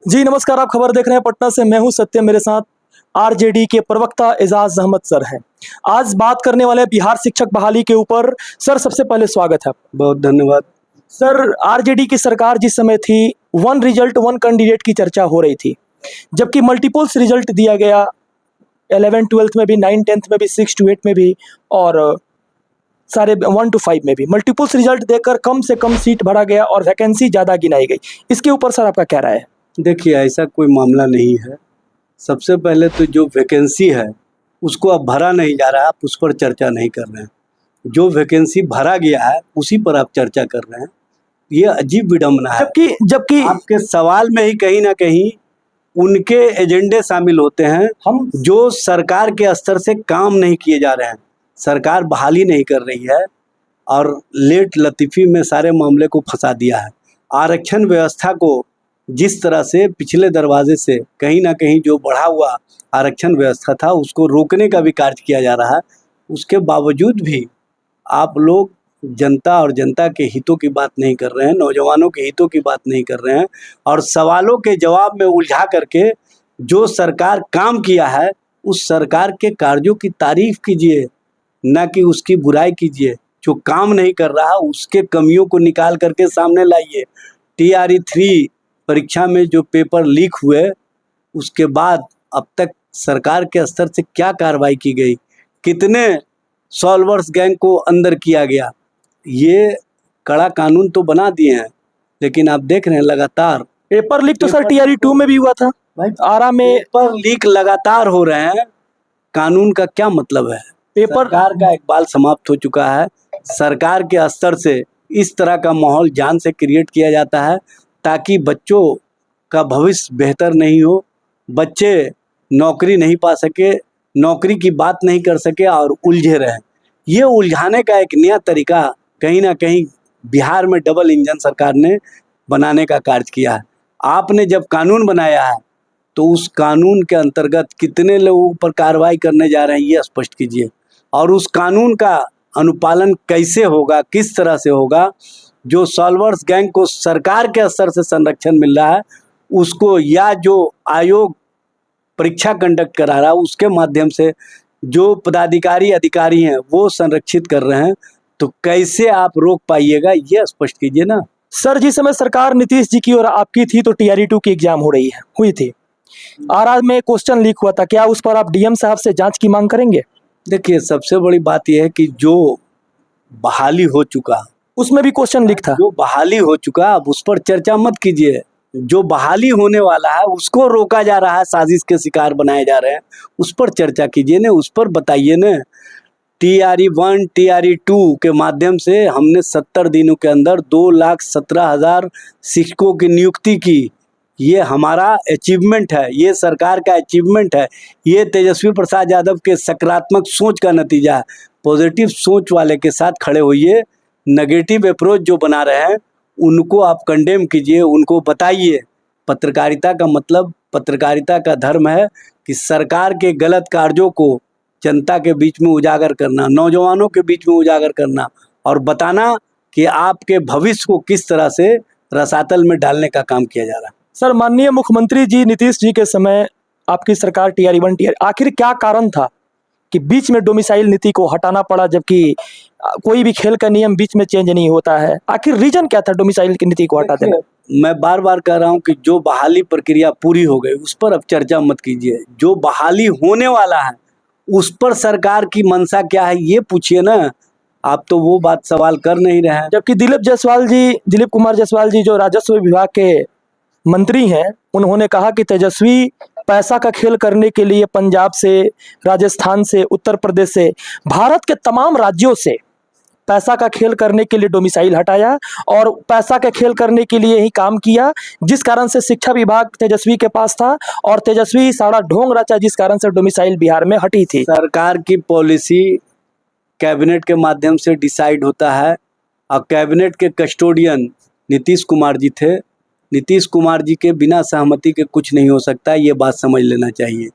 जी नमस्कार, आप खबर देख रहे हैं पटना से। मैं हूं सत्य, मेरे साथ आरजेडी के प्रवक्ता एजाज अहमद सर हैं। आज बात करने वाले हैं बिहार शिक्षक बहाली के ऊपर। सर सबसे पहले स्वागत है। बहुत धन्यवाद। सर आरजेडी की सरकार जिस समय थी, वन रिजल्ट वन कैंडिडेट की चर्चा हो रही थी, जबकि मल्टीपल्स रिजल्ट दिया गया 11th-12th में भी, 9th-10th में भी, 6 to 8 में भी और सारे 1 to 5 में भी मल्टीपल्स रिजल्ट देकर कम से कम सीट भरा गया और वैकेंसी ज़्यादा गिनाई गई। इसके ऊपर सर आपका क्या राय है? देखिए, ऐसा कोई मामला नहीं है। सबसे पहले तो जो वैकेंसी है उसको अब भरा नहीं जा रहा है, आप उस पर चर्चा नहीं कर रहे हैं। जो वैकेंसी भरा गया है उसी पर आप चर्चा कर रहे हैं। ये अजीब विडंबना है। जबकि जबकि आपके सवाल में ही कहीं ना कहीं उनके एजेंडे शामिल होते हैं हम जो सरकार के स्तर से काम नहीं किए जा रहे हैं। सरकार बहाली नहीं कर रही है और लेट लतीफ़ी में सारे मामले को फंसा दिया है। आरक्षण व्यवस्था को जिस तरह से पिछले दरवाजे से कहीं ना कहीं जो बढ़ा हुआ आरक्षण व्यवस्था था उसको रोकने का भी कार्य किया जा रहा है। उसके बावजूद भी आप लोग जनता और जनता के हितों की बात नहीं कर रहे हैं, नौजवानों के हितों की बात नहीं कर रहे हैं और सवालों के जवाब में उलझा करके जो सरकार काम किया है उस सरकार के कार्यों की तारीफ कीजिए, ना कि उसकी बुराई कीजिए। जो काम नहीं कर रहा उसके कमियों को निकाल करके सामने लाइए। TRE-3 परीक्षा में जो पेपर लीक हुए उसके बाद अब तक सरकार के स्तर से क्या कार्रवाई की गई, कितने सॉल्वर्स गैंग को अंदर किया गया। ये कड़ा कानून तो बना दिए हैं लेकिन आप देख रहे हैं लगातार पेपर लीक तो सर TRE-2 में भी हुआ था। आरा में पेपर लीक लगातार हो रहे हैं। कानून का क्या मतलब है? पेपर सरकार का इकबाल समाप्त हो चुका है। सरकार के स्तर से इस तरह का माहौल जान से क्रिएट किया जाता है ताकि बच्चों का भविष्य बेहतर नहीं हो, बच्चे नौकरी नहीं पा सके, नौकरी की बात नहीं कर सके और उलझे रहें। ये उलझाने का एक नया तरीका कहीं ना कहीं बिहार में डबल इंजन सरकार ने बनाने का कार्य किया है। आपने जब कानून बनाया है तो उस कानून के अंतर्गत कितने लोगों पर कार्रवाई करने जा रहे हैं ये स्पष्ट कीजिए और उस कानून का अनुपालन कैसे होगा, किस तरह से होगा। जो सॉल्वर्स गैंग को सरकार के स्तर से संरक्षण मिल रहा है उसको, या जो आयोग परीक्षा कंडक्ट करा रहा है उसके माध्यम से जो पदाधिकारी अधिकारी हैं वो संरक्षित कर रहे हैं, तो कैसे आप रोक पाइएगा ये स्पष्ट कीजिए ना। सर जिस समय सरकार नीतीश जी की और आपकी थी तो TRE-2 की एग्जाम हुई थी। आरा में क्वेश्चन लीक हुआ था, क्या उस पर आप DM साहब से जांच की मांग करेंगे? देखिए, सबसे बड़ी बात यह है कि जो बहाली हो चुका, उसमें भी क्वेश्चन लीक था। जो बहाली हो चुका अब उस पर चर्चा मत कीजिए। जो बहाली होने वाला है उसको रोका जा रहा है, साजिश के शिकार बनाए जा रहे हैं, उस पर चर्चा कीजिए ना, उस पर बताइए ना। TRE-1 TRE-2 के माध्यम से हमने 70 दिनों के अंदर 2,17,000 शिक्षकों की नियुक्ति की। ये हमारा अचीवमेंट है, ये सरकार का अचीवमेंट है, ये तेजस्वी प्रसाद यादव के सकारात्मक सोच का नतीजा है। पॉजिटिव सोच वाले के साथ खड़े होइए। नेगेटिव अप्रोच जो बना रहे हैं उनको आप कंडेम कीजिए, उनको बताइए। पत्रकारिता का मतलब, पत्रकारिता का धर्म है कि सरकार के गलत कार्यों को जनता के बीच में उजागर करना, नौजवानों के बीच में उजागर करना और बताना कि आपके भविष्य को किस तरह से रसातल में डालने का काम किया जा रहा है। सर माननीय मुख्यमंत्री जी नीतीश जी के समय आपकी सरकार TRE-1 आखिर क्या कारण था कि बीच में डोमिसाइल नीति को हटाना पड़ा, जबकि कोई भी खेल का नियम बीच में चेंज नहीं होता है? आखिर रीजन क्या था डोमिसाइल की नीति को हटा देना? मैं बार बार कह रहा हूं कि जो बहाली प्रक्रिया पूरी हो गई उस पर अब चर्चा मत कीजिए। जो बहाली होने वाला है उस पर सरकार की मंशा क्या है ये पूछिए ना। आप तो वो बात सवाल कर नहीं रहे हैं। जबकि दिलीप कुमार जायसवाल जी जो राजस्व विभाग के मंत्री हैं, उन्होंने कहा कि तेजस्वी पैसा का खेल करने के लिए पंजाब से, राजस्थान से, उत्तर प्रदेश से, भारत के तमाम राज्यों से पैसा का खेल करने के लिए डोमिसाइल हटाया और पैसा का खेल करने के लिए ही काम किया, जिस कारण से शिक्षा विभाग तेजस्वी के पास था और तेजस्वी सारा ढोंग रचा जिस कारण से डोमिसाइल बिहार में हटी थी। सरकार की पॉलिसी कैबिनेट के माध्यम से डिसाइड होता है और कैबिनेट के कस्टोडियन नीतीश कुमार जी थे। नीतीश कुमार जी के बिना सहमति के कुछ नहीं हो सकता, ये बात समझ लेना चाहिए।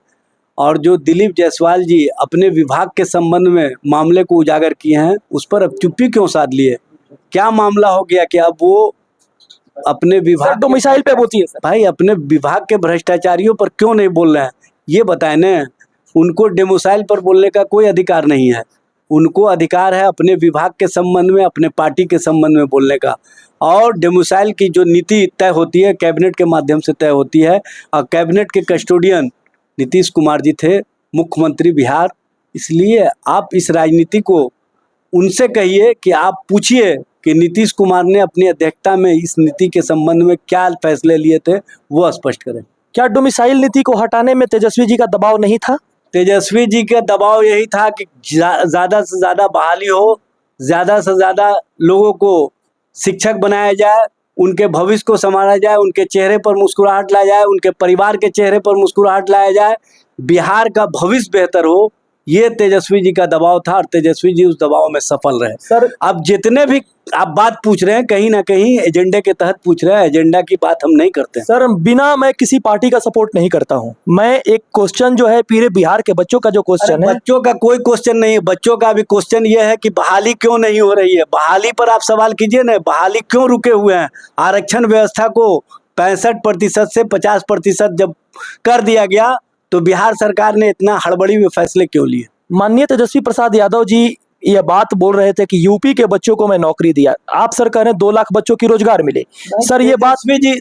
और जो दिलीप जायसवाल जी अपने विभाग के संबंध में मामले को उजागर किए हैं उस पर अब चुप्पी क्यों साध लिए? क्या मामला हो गया कि अब वो अपने सर विभाग डोमिसाइल पे होती है सर। भाई अपने विभाग के भ्रष्टाचारियों पर क्यों नहीं बोल रहे हैं, ये बताएं ना। उनको डोमिसाइल पर बोलने का कोई अधिकार नहीं है। उनको अधिकार है अपने विभाग के संबंध में, अपने पार्टी के संबंध में बोलने का। और डोमिसाइल की जो नीति तय होती है कैबिनेट के माध्यम से तय होती है, और कैबिनेट के कस्टोडियन नीतीश कुमार जी थे, मुख्यमंत्री बिहार। इसलिए आप इस राजनीति को उनसे कहिए कि आप पूछिए कि नीतीश कुमार ने अपनी अध्यक्षता में इस नीति के संबंध में क्या फैसले लिए थे, वो स्पष्ट करें। क्या डोमिसाइल नीति को हटाने में तेजस्वी जी का दबाव नहीं था? तेजस्वी जी का दबाव यही था कि ज़्यादा से ज़्यादा बहाली हो, ज़्यादा से ज़्यादा लोगों को शिक्षक बनाया जाए, उनके भविष्य को संवारा जाए, उनके चेहरे पर मुस्कुराहट लाया जाए, उनके परिवार के चेहरे पर मुस्कुराहट लाया जाए, बिहार का भविष्य बेहतर हो। ये तेजस्वी जी का दबाव था और तेजस्वी जी उस दबाव में सफल रहे। सर अब जितने भी आप बात पूछ रहे हैं कहीं ना कहीं एजेंडे के तहत पूछ रहे हैं, एजेंडा की बात हम नहीं करते हैं। सर बिना मैं किसी पार्टी का सपोर्ट नहीं करता हूं। मैं एक क्वेश्चन जो है पूरे बिहार के बच्चों का जो क्वेश्चन है, बच्चों का कोई क्वेश्चन नहीं है। बच्चों का भी क्वेश्चन ये है कि बहाली क्यों नहीं हो रही है। बहाली पर आप सवाल कीजिए ना, बहाली क्यों रुके हुए हैं। आरक्षण व्यवस्था को 65% से 50% जब कर दिया गया तो बिहार सरकार ने इतना हड़बड़ी में फैसले क्यों लिए। माननीय तेजस्वी प्रसाद यादव जी ये बात बोल रहे थे कि यूपी के बच्चों को मैं नौकरी दिया। आप सर कह रहे हैं 2 लाख बच्चों की रोजगार मिले। सर ये बात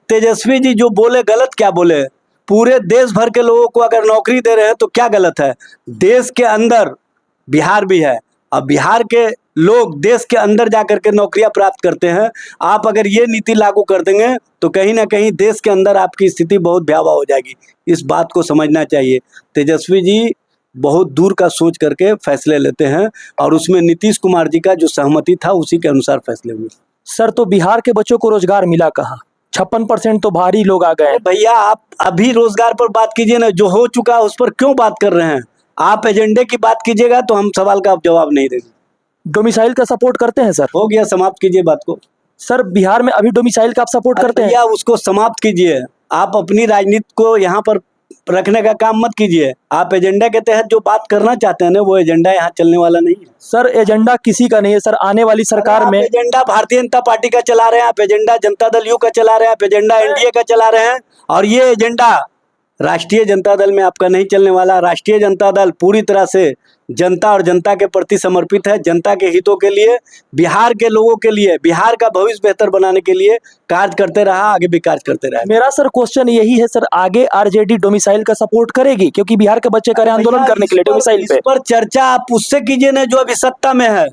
तेजस्वी जी जो बोले गलत क्या बोले। पूरे देश भर के लोगों को अगर नौकरी दे रहे हैं तो क्या गलत है। देश के अंदर बिहार भी है, अब बिहार के लोग देश के अंदर जाकर के नौकरियां प्राप्त करते हैं। आप अगर ये नीति लागू कर देंगे तो कहीं ना कहीं देश के अंदर आपकी स्थिति बहुत भयावह हो जाएगी। इस बात को समझना चाहिए। तेजस्वी जी बहुत दूर का सोच करके फैसले लेते हैं और उसमें नीतीश कुमार जी का जो सहमति था उसी के अनुसार फैसले हुए। सर तो बिहार के बच्चों को रोजगार मिला कहाँ? 56% तो बाहरी लोग आ गए। भैया आप अभी रोजगार पर बात कीजिए ना, जो हो चुका है उस पर क्यों बात कर रहे हैं। आप एजेंडे की बात कीजिएगा तो हम सवाल का जवाब नहीं देंगे। डोमिसाइल का सपोर्ट करते हैं सर? हो गया, समाप्त कीजिए बात को। सर बिहार में अभी डोमिसाइल का आप सपोर्ट करते हैं? भैया उसको समाप्त कीजिए। आप अपनी राजनीति को यहाँ पर रखने का काम मत कीजिए। आप एजेंडा के तहत जो बात करना चाहते हैं ना वो एजेंडा यहाँ चलने वाला नहीं है। सर एजेंडा किसी का नहीं है सर। आने वाली सरकार में एजेंडा भारतीय जनता पार्टी का चला रहे हैं, आप एजेंडा जनता दल यू का चला रहे हैं, आप एजेंडा एनडीए का चला रहे हैं। और ये एजेंडा राष्ट्रीय जनता दल में आपका नहीं चलने वाला। राष्ट्रीय जनता दल पूरी तरह से जनता और जनता के प्रति समर्पित है। जनता के हितों के लिए, बिहार के लोगों के लिए, बिहार का भविष्य बेहतर बनाने के लिए कार्य करते रहा, आगे भी कार्य करते रहे। मेरा सर क्वेश्चन यही है सर, आगे आरजेडी डोमिसाइल का सपोर्ट करेगी? क्योंकि बिहार के बच्चे करे आंदोलन करने के लिए डोमिसाइल पे। इस पर चर्चा आप उससे कीजिए ना जो अभी सत्ता में है।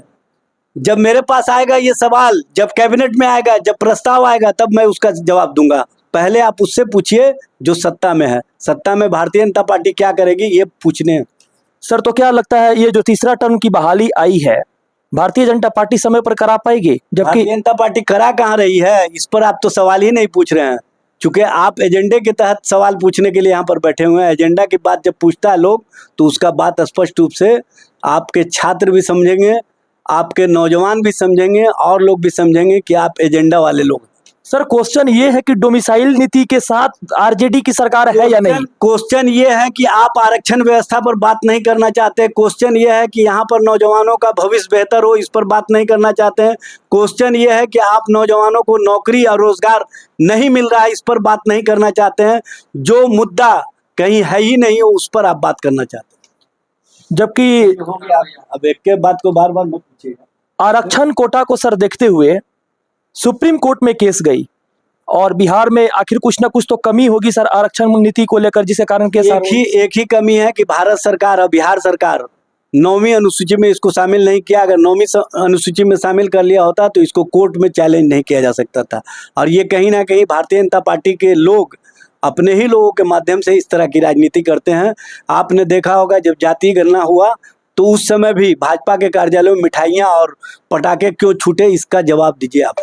जब मेरे पास आएगा ये सवाल, जब कैबिनेट में आएगा, जब प्रस्ताव आएगा, तब मैं उसका जवाब दूंगा। पहले आप उससे पूछिए जो सत्ता में है। सत्ता में भारतीय जनता पार्टी क्या करेगी ये पूछने। सर तो क्या लगता है ये जो तीसरा टर्म की बहाली आई है भारतीय जनता पार्टी समय पर करा पाएगी? जबकि भारतीय जनता पार्टी करा कहाँ रही है, इस पर आप तो सवाल ही नहीं पूछ रहे हैं। चूंकि आप एजेंडे के तहत सवाल पूछने के लिए यहाँ पर बैठे हुए हैं। एजेंडा की बात जब पूछता है लोग तो उसका बात स्पष्ट रूप से आपके छात्र भी समझेंगे, आपके नौजवान भी समझेंगे और लोग भी समझेंगे कि आप एजेंडा वाले लोग। सर क्वेश्चन ये है कि डोमिसाइल नीति के साथ आरजेडी की सरकार है या नहीं? क्वेश्चन ये है कि आप आरक्षण व्यवस्था पर बात नहीं करना चाहते। क्वेश्चन ये है कि यहाँ पर नौजवानों का भविष्य बेहतर हो, इस पर बात नहीं करना चाहते हैं। क्वेश्चन ये है कि आप नौजवानों को नौकरी और रोजगार नहीं मिल रहा है, इस पर बात नहीं करना चाहते हैं। जो मुद्दा कहीं है ही नहीं हो उस पर आप बात करना चाहते हैं। जबकि अब एक के बात को बार बार मत पूछिएगा। आरक्षण कोटा को सर देखते हुए सुप्रीम कोर्ट में केस गई और बिहार में आखिर कुछ ना कुछ तो कमी होगी सर आरक्षण नीति को लेकर, जिसके कारण केस एक ही कमी है कि भारत सरकार और बिहार सरकार 9वीं अनुसूची में इसको शामिल नहीं किया। अगर 9वीं अनुसूची में शामिल कर लिया होता तो इसको कोर्ट में चैलेंज नहीं किया जा सकता था। और ये कहीं ना कहीं भारतीय जनता पार्टी के लोग अपने ही लोगों के माध्यम से इस तरह की राजनीति करते हैं। आपने देखा होगा जब जातीय गणना हुआ तो उस समय भी भाजपा के कार्यालयों में मिठाइयां और पटाखे क्यों छूटे, इसका जवाब दीजिए आप।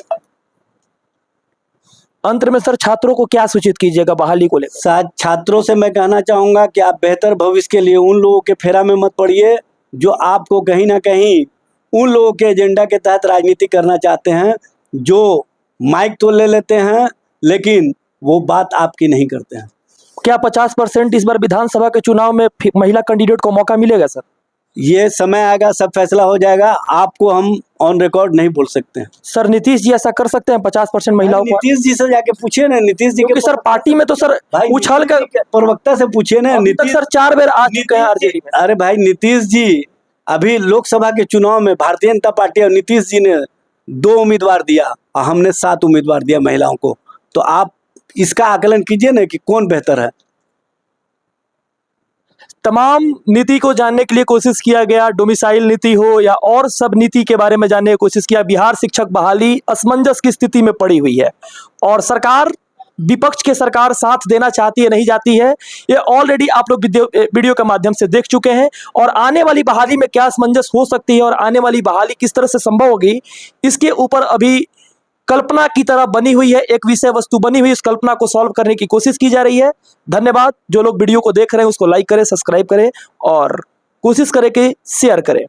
अंत में सर छात्रों को क्या सूचित कीजिएगा बहाली को लेकर? छात्रों से मैं कहना चाहूंगा कि आप बेहतर भविष्य के लिए उन लोगों के फेरा में मत पड़िए जो आपको कहीं ना कहीं उन लोगों के एजेंडा के तहत राजनीति करना चाहते हैं, जो माइक तो ले लेते हैं लेकिन वो बात आपकी नहीं करते हैं। क्या 50% इस बार विधानसभा के चुनाव में महिला कैंडिडेट को मौका मिलेगा सर? ये समय आएगा, सब फैसला हो जाएगा। आपको हम ऑन रिकॉर्ड नहीं बोल सकते हैं। सर नीतीश जी ऐसा कर सकते हैं 50% महिलाओं को? नीतीश जी से जाके पूछिए ना, नीतीश जी क्योंकि सर पार्टी में तो सर भाई उछाल कर प्रवक्ता से पूछिए ना। अभी तक नीतीश सर 4 बार आ चुके हैं आरजेडी में। अरे भाई नीतीश जी अभी लोकसभा के चुनाव में भारतीय जनता पार्टी और नीतीश जी ने 2 उम्मीदवार दिया और हमने 7 उम्मीदवार दिया महिलाओं को। तो आप इसका आकलन कीजिए ना कि कौन बेहतर है। तमाम नीति को जानने के लिए कोशिश किया गया, डोमिसाइल नीति हो या और सब नीति के बारे में जानने की कोशिश किया। बिहार शिक्षक बहाली असमंजस की स्थिति में पड़ी हुई है और सरकार, विपक्ष के सरकार साथ देना चाहती है नहीं जाती है, ये ऑलरेडी आप लोग वीडियो के माध्यम से देख चुके हैं। और आने वाली बहाली में क्या असमंजस हो सकती है और आने वाली बहाली किस तरह से संभव होगी, इसके ऊपर अभी कल्पना की तरह बनी हुई है, एक विषय वस्तु बनी हुई, इस कल्पना को सॉल्व करने की कोशिश की जा रही है। धन्यवाद। जो लोग वीडियो को देख रहे हैं उसको लाइक करें, सब्सक्राइब करें और कोशिश करें कि शेयर करें।